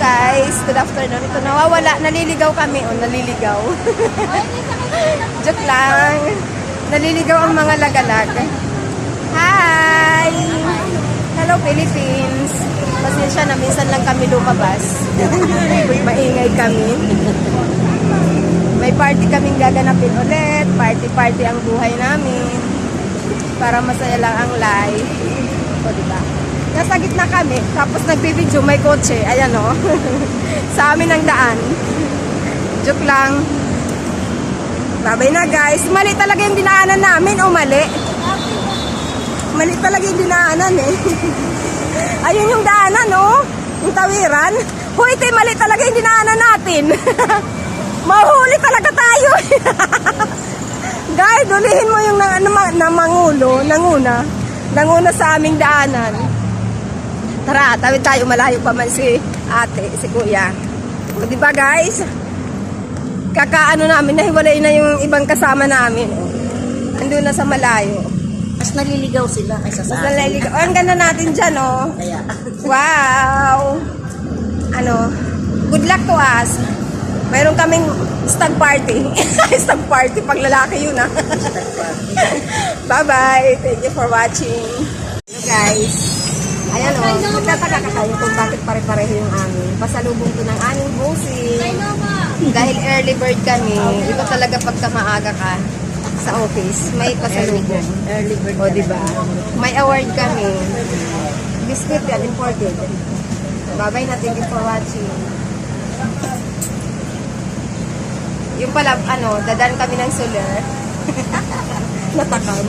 guys, good afternoon. Ito nawawala, naliligaw kami. O, naliligaw. Joke lang. Naliligaw ang mga lagalag. Hi! Hello Philippines. Pasensya na, minsan lang kami lumabas. Maingay kami. May party kaming gaganapin ulit. Party-party ang buhay namin. Para masaya lang ang life. O, diba? Nasa gitna kami, tapos nagbibidyo, may kotse. Ayan o. Sa amin ang daan. Joke lang. Babay na guys. Mali talaga yung dinaanan namin o mali? Mali talaga yung dinaanan eh. Ayun yung daanan o. Yung tawiran. Hoy, mali talaga yung dinaanan natin. Mahuli talaga tayo. Guys, dulihin mo yung nanguna sa aming daanan. Tara, tawid tayo, malayo pa man si ate, si kuya. O, diba guys? Kakaano namin, nahiwalay na yung ibang kasama namin. Andun na sa malayo. Mas naliligaw sila kaysa sa akin. O, ang ganda natin dyan, oh. Kaya, Wow! Ano, good luck to us. Mayroon kaming stag party. Stag party, pag lalaki yun, ah. Bye-bye. Thank you for watching. Hello, guys. Ayan o, nagtataka ka kayo kung bakit pare-pareho yung amin. Pasalubong to ng aming bossing. Dahil early bird kami, ito talaga pagka maaga ka sa office, may pasalubong. early bird. O, diba? May award kami. Biscuit yan, imported. Bye-bye na, thank you for watching. Yung pala, ano, dadan kami ng solar. Natakam.